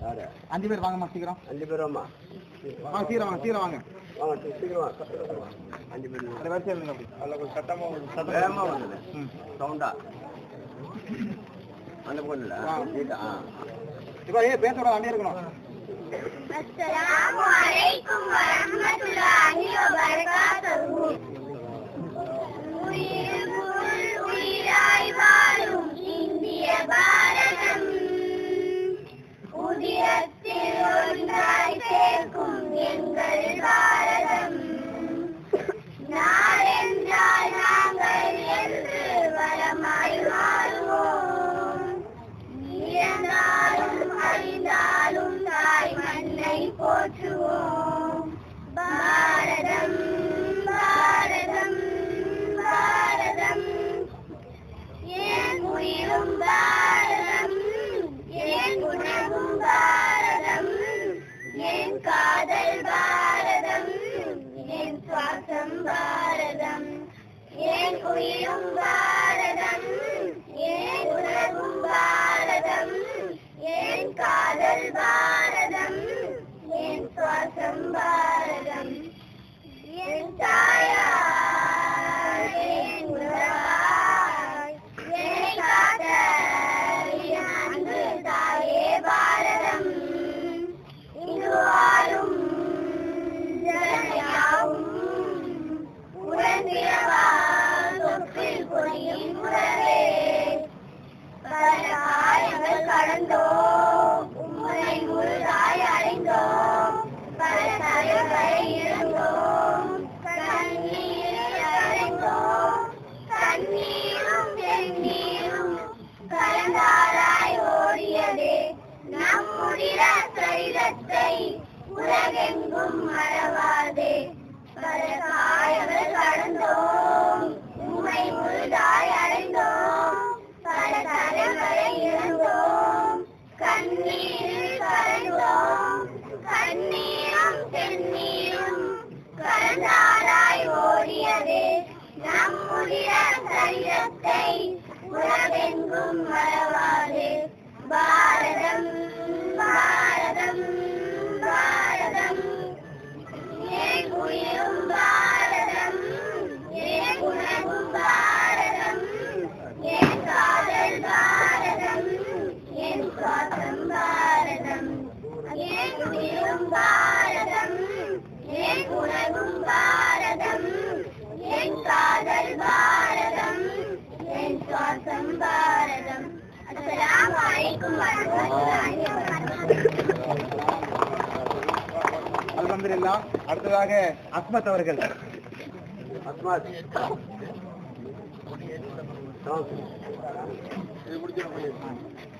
5 பேர் வாங்கம்மா சீக்கிரம். 5 பேர் வாங்க சீக்கிரம் வாங்க சீக்கிரம் வாங்க சீக்கிரம் 5 பேர் அந்த வரிசையில் இருங்க. அப்படி அதில் சத்தமாக வந்தது சவுண்டா அந்த பொண்ணுல இப்போ பேசோட வண்டியே இருக்கணும். அஸ்ஸலாமு அலைக்கும் வரஹ்மத்துல்லாஹி வபரகாத்துஹு. உயிராய் வாழும் இந்திய பாரதம், உதிரத்தில் ஒன்றாய் சேர்க்கும் எங்கள் பாரதம். நாடென்றால் நாங்கள் என்று வளமாய் மாறுவோம். இறந்தாலும் அழிந்தாலும் தாய் மண்ணை போற்றுவோம். பாரதம் பாரதம் பாரதம் என் உயிரும் பாரதம், என் உணவும் பாரதம், என் காதல் பாரதம், என் சுவாசம் பாரதம். என் உயிரும் பாரதம், என் உணவும் பாரதம், என் காதல் பாரதம், என் சுவாசம் பாரதம். என் தாயார் என் உறவாய் என்னை காத்த என் அன்பு தாயே பாரதம். இங்கு வாழும் ஜனயாவும் உடன்பிறவா சொப்பில் பொழியும் உறவே. பல காயங்கள் கடந்தோம், உம்மை முழுதாய் அடைந்தோம். பல தலைவரை இழந்தோம், கண்ணீரை அடைந்தோம். கண்ணீரும் தென்னீரும் கலந்தாராய் ஓடியதே நம்முடைய சரிதத்தை உலகெங்கும் மறவாதே. பல காயங்கள் கடந்தோம், உம்மை முழுதாய் அடைந்தோம். பல தலைவரை இழந்தோம், கண்ணீரில் கரைந்தோம். கண்ணீரும் தென்னீரும் கலந்தாராய் ஓடியதே நம்முடைய சரிதத்தை உலகெங்கும் மறவாதே. பாரதம் பாரதம் பாரதம் என் உயிரும் பாரதம், என் உணவும் பாரதம், என் காதல் பாரதம், என் சுவாசம் பாரதம். என் உயிரும் பாரதம், என் உணவும் பாரதம், என் காதல் பாரதம், என் சுவாசம் பாரதம். அஸ்ஸலாமு அலைக்கும் வரஹ்மத்துல்லாஹி வபரகாத்துஹு. அல்ஹம்துலில்லாஹ். அடுத்ததாக அஸ்மத் அவர்கள். அஸ்மாத்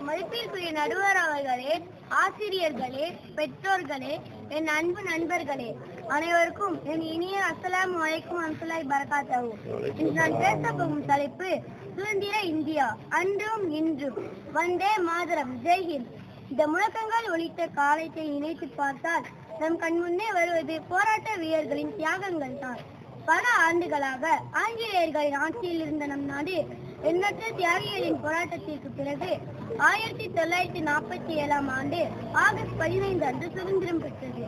மதிப்பிற்குரிய நடுவர் அவர்களே, ஆசிரியர்களே, பெற்றோர்களே, என் அன்பு நண்பர்களே, அனைவருக்கும் என் இனிய அஸ்ஸலாமு அலைக்கும் வரஹ்மத்துல்லாஹி வபரகாத்துஹு. இன்று நான் பேசப் போகும் தலைப்பு சுதந்திர இந்தியா, அன்றும் இன்றும். வந்தே மாதரம், ஜெய்ஹிந்த். இந்த முழக்கங்கள் ஒலித்த காலத்தை நினைத்து பார்த்தால் நம் கண் முன்னே வருவது போராட்ட வீரர்களின் தியாகங்கள் தான். பல ஆண்டுகளாக ஆங்கிலேயர்களின் ஆட்சியில் இருந்த நம் நாடு எண்ணற்ற தியாகிகளின் போராட்டத்திற்கு பிறகு 1947ஆம் ஆண்டு ஆகஸ்ட் 15 அன்று சுதந்திரம் பெற்றது.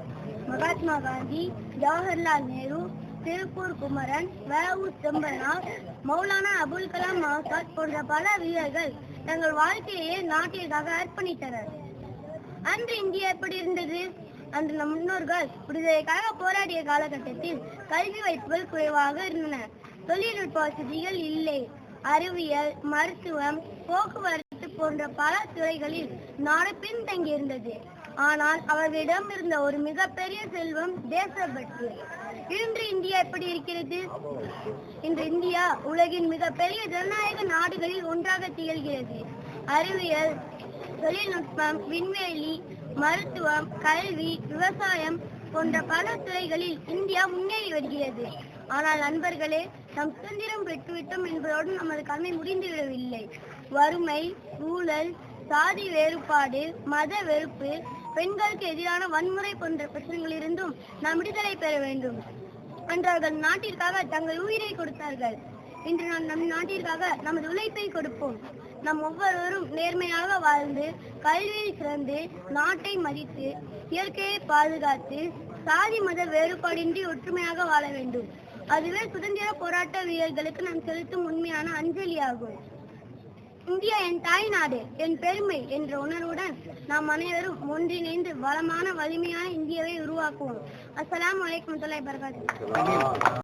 மகாத்மா காந்தி, ஜவஹர்லால் நேரு, திருப்பூர் குமரன், வ.உ. செம்பனார், மௌலானா அபுல் கலாம் ஆசாத் போன்ற பல வீரர்கள் தங்கள் வாழ்க்கையை நாட்டிற்காக அர்ப்பணித்தனர். அன்று இந்தியா எப்படி இருந்தது? அன்று நம் முன்னோர்கள் விடுதலைக்காக போராடிய காலகட்டத்தில் கல்வி வாய்ப்புகள் குறைவாக இருந்தன. தொழில்நுட்ப வசதிகள் இல்லை. அறிவியல், மருத்துவம், போக்குவரத்து போன்ற பல துறைகளில் நாடு பின்தங்கியிருந்தது. ஆனால் அவர்களிடம் இருந்த ஒரு மிகப்பெரிய செல்வம் தேசப்பற்று. இன்று இந்தியா எப்படி இருக்கிறது? இன்று இந்தியா உலகின் மிகப்பெரிய ஜனநாயக நாடுகளில் ஒன்றாக திகழ்கிறது. அறிவியல், தொழில்நுட்பம், விண்வெளி, மருத்துவம், கல்வி, விவசாயம் போன்ற பல துறைகளில் இந்தியா முன்னேறி வருகிறது. ஆனால் நண்பர்களே, நாம் சுதந்திரம் பெற்றுவிட்டோம் என்பதோடு நமது கடமை முடிந்துவிடவில்லை. வறுமை, ஊழல், சாதி வேறுபாடு, மத வெறுப்பு, பெண்களுக்கு எதிரான வன்முறை போன்ற பிரச்சனைகளிலிருந்தும் நாம் விடுதலை பெற வேண்டும். அன்று அவர்கள் நாட்டிற்காக தங்கள் உயிரை கொடுத்தார்கள். இன்று நாம் நம் நாட்டிற்காக நமது உழைப்பை கொடுப்போம். நம் ஒவ்வொருவரும் நேர்மையாக வாழ்ந்து கல்வியில் சிறந்து நாட்டை மதித்து இயற்கையை பாதுகாத்து சாதி மத வேறுபாடின்றி ஒற்றுமையாக வாழ வேண்டும். அதுவே சுதந்திர போராட்ட வீரர்களுக்கு நாம் செலுத்தும் உண்மையான அஞ்சலியாகும். இந்தியா என் தாய் நாடு, என் பெருமை என்ற உணர்வுடன் நாம் அனைவரும் ஒன்றிணைந்து வளமான வலிமையான இந்தியாவை உருவாக்குவோம். அஸ்ஸலாமு அலைக்கும் வரஹ்மத்துல்லாஹி வபரகாத்துஹு.